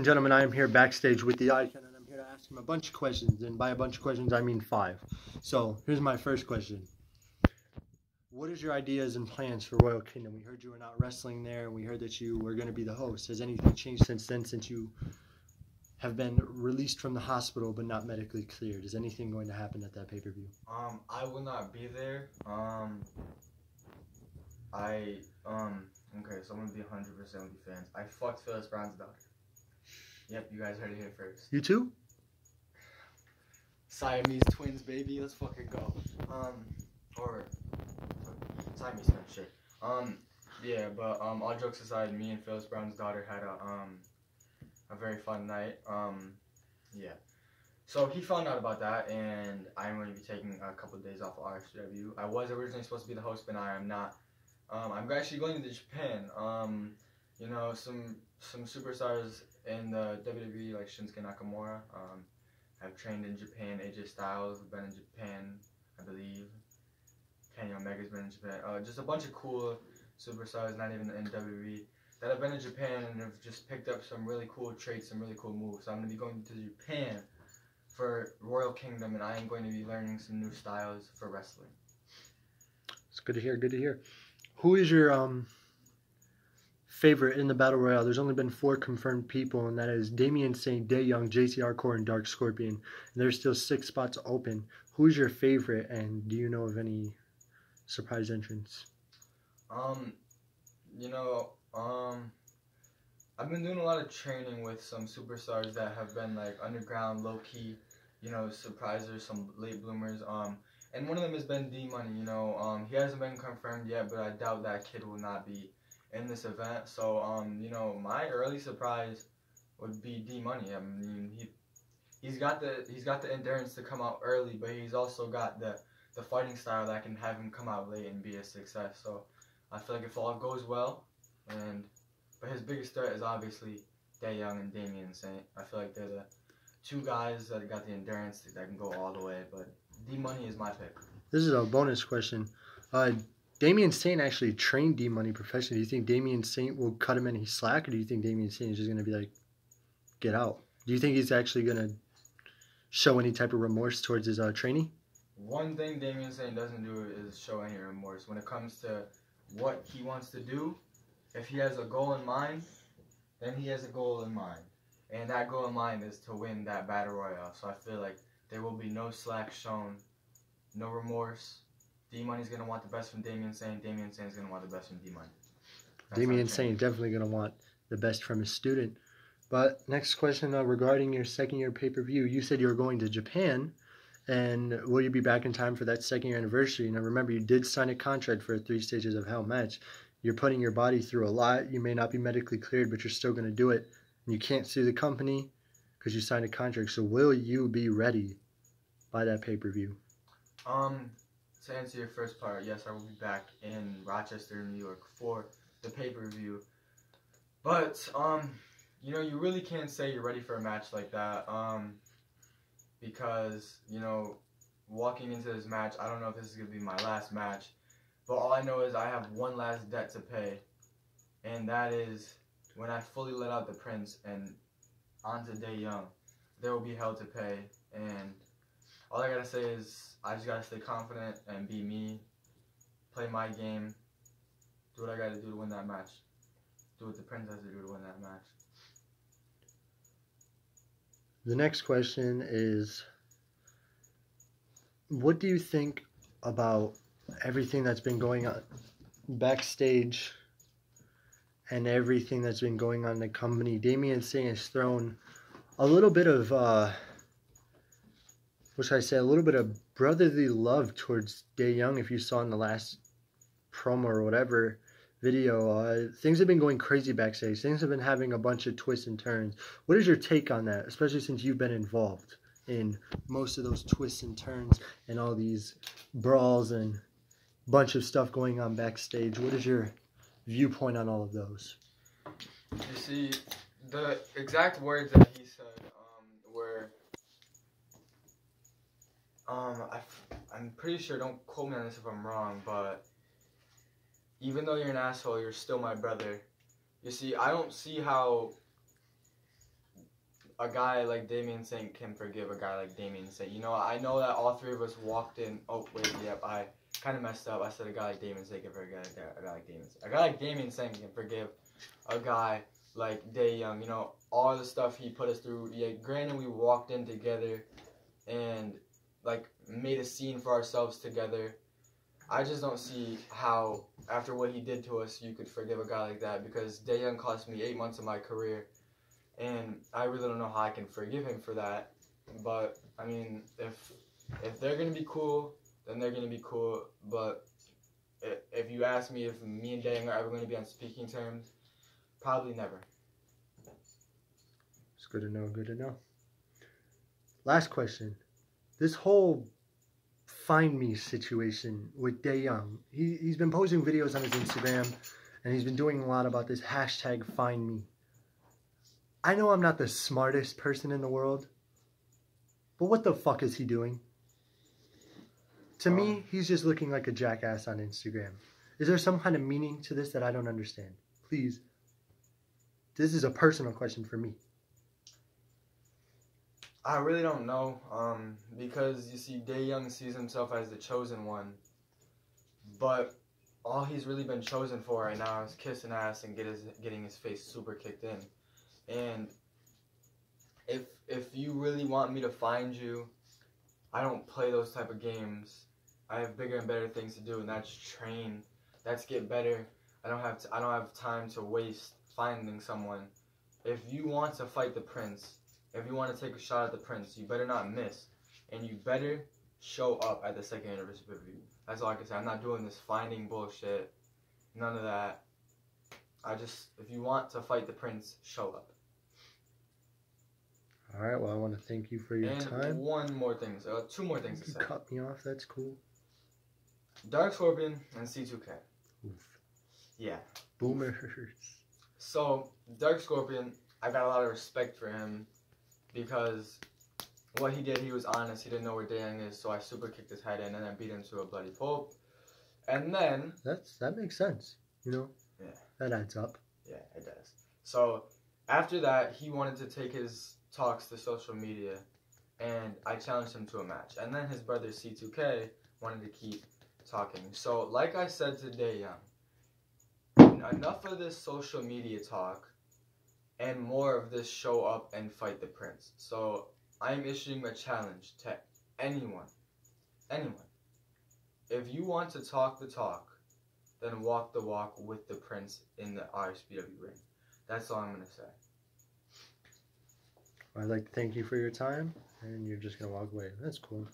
Gentlemen, I am here backstage with the Icon, and I'm here to ask him a bunch of questions, and by a bunch of questions, I mean 5. So, here's my first question. What is your ideas and plans for Royal Kingdom? We heard you were not wrestling there, and we heard that you were going to be the host. Has anything changed since then, since you have been released from the hospital but not medically cleared? Is anything going to happen at that pay-per-view? I will not be there. Okay, so I'm gonna be 100% with you fans. I fucked Phyllis Brown's daughter. Yep, you guys heard it here first. You too? Siamese twins, baby. Let's fucking go. Or Siamese twins, shit. Yeah, but all jokes aside, me and Phyllis Brown's daughter had a very fun night. Yeah. So he found out about that, and I'm going to be taking a couple of days off of RSW. I was originally supposed to be the host, but I am not. I'm actually going to Japan. You know, some superstars in the WWE like Shinsuke Nakamura have trained in Japan. AJ Styles has been in Japan, I believe. Kenny Omega's been in Japan. Just a bunch of cool superstars, not even in WWE, that have been in Japan and have just picked up some really cool traits, some really cool moves. So I'm going to be going to Japan for Royal Kingdom, and I am going to be learning some new styles for wrestling. It's good to hear, good to hear. Who is your favorite in the Battle Royale? There's only been 4 confirmed people, and that is Damien Saint, Dae Young, JC Hardcore, and Dark Scorpion. And there's still 6 spots open. Who's your favorite, and do you know of any surprise entrants? I've been doing a lot of training with some superstars that have been like underground, low-key, surprisers, some late bloomers. And one of them has been D-Money, he hasn't been confirmed yet, but I doubt that kid will not be in this event. So, my early surprise would be D-Money. I mean, he's got the endurance to come out early, but he's also got the fighting style that can have him come out late and be a success. So, I feel like if all goes well, but his biggest threat is obviously Dae Young and Damien Saint. I feel like they're the 2 guys that got the endurance that can go all the way, but D-Money is my pick. This is a bonus question. Damien Saint actually trained D-Money professionally. Do you think Damien Saint will cut him any slack, or do you think Damien Saint is just going to be like, get out? Do you think he's actually going to show any type of remorse towards his trainee? One thing Damien Saint doesn't do is show any remorse. When it comes to what he wants to do, if he has a goal in mind, then he has a goal in mind. And that goal in mind is to win that Battle Royale. So I feel like there will be no slack shown, no remorse. D-Money's going to want the best from Damien Saint. Damien Saint's going to want the best from D-Money. Damien Saint definitely going to want the best from his student. But next question regarding your second-year pay-per-view. You said you were going to Japan, and will you be back in time for that second-year anniversary? Now, remember, you did sign a contract for a 3 Stages of Hell match. You're putting your body through a lot. You may not be medically cleared, but you're still going to do it. And you can't sue the company because you signed a contract. So will you be ready by that pay-per-view? To answer your first part, yes, I will be back in Rochester, New York for the pay-per-view. But, you really can't say you're ready for a match like that. Because, walking into this match, I don't know if this is going to be my last match. But all I know is I have one last debt to pay, and that is when I fully let out the Prince and onto Dae Young, there will be hell to pay. And all I gotta say is I just gotta stay confident and be me, play my game, do what I gotta do to win that match, do what the Prince has to do to win that match. The next question is, what do you think about everything that's been going on backstage and everything that's been going on in the company? Damien Saint has thrown a little bit of, a little bit of brotherly love towards Dae Young. If you saw in the last promo or whatever video, things have been going crazy backstage. Things have been having a bunch of twists and turns. What is your take on that, especially since you've been involved in most of those twists and turns and all these brawls and bunch of stuff going on backstage? What is your viewpoint on all of those? You see, the exact words that he said were, I'm pretty sure, don't quote me on this if I'm wrong, but even though you're an asshole, you're still my brother. You see, I don't see how a guy like Damien Saint can forgive a guy like Damien Saint. You know, I know that all three of us walked in. Oh wait, yep, I kind of messed up. I said a guy like Damien Saint can forgive a guy like Damien Saint. A guy like Damien Saint can forgive a guy like Dae Young. You know, all the stuff he put us through. Yeah, granted we walked in together and like made a scene for ourselves together. I just don't see how, after what he did to us, you could forgive a guy like that, because Dae Young cost me 8 months of my career, and I really don't know how I can forgive him for that. But I mean, if they're gonna be cool, then they're gonna be cool. But if you ask me if me and Dae Young are ever gonna be on speaking terms, probably never. It's good to know. Good to know. Last question. This whole Find Me situation with Dae Young. He's been posting videos on his Instagram, and he's been doing a lot about this hashtag Find Me. I know I'm not the smartest person in the world, but what the fuck is he doing? To me, he's just looking like a jackass on Instagram. Is there some kind of meaning to this that I don't understand? Please. This is a personal question for me. I really don't know, because you see, Dae Young sees himself as the chosen one, but all he's really been chosen for right now is kissing ass and getting his face super kicked in. And if you really want me to find you, I don't play those type of games. I have bigger and better things to do, and that's train, that's get better. I don't have time to waste finding someone. If you want to fight the prince, if you want to take a shot at the prince, you better not miss. And you better show up at the second anniversary review. That's all I can say. I'm not doing this finding bullshit. None of that. If you want to fight the prince, show up. Alright, well, I want to thank you for your time. And one more thing. Two more things to say. You cut me off, that's cool. Dark Scorpion and C2K. Oof. Yeah. Boomers. So, Dark Scorpion, I got a lot of respect for him, because what he did, he was honest. He didn't know where Dae Young is, so I super kicked his head in and then beat him to a bloody pulp. And then... That makes sense, you know? Yeah. That adds up. Yeah, it does. So, after that, he wanted to take his talks to social media, and I challenged him to a match. And then his brother C2K wanted to keep talking. So, like I said to Dae Young, enough of this social media talk, and more of this show up and fight the prince. So I'm issuing a challenge to anyone. If you want to talk the talk, then walk the walk with the prince in the RSPW ring. That's all I'm going to say. I'd like to thank you for your time, and you're just going to walk away. That's cool.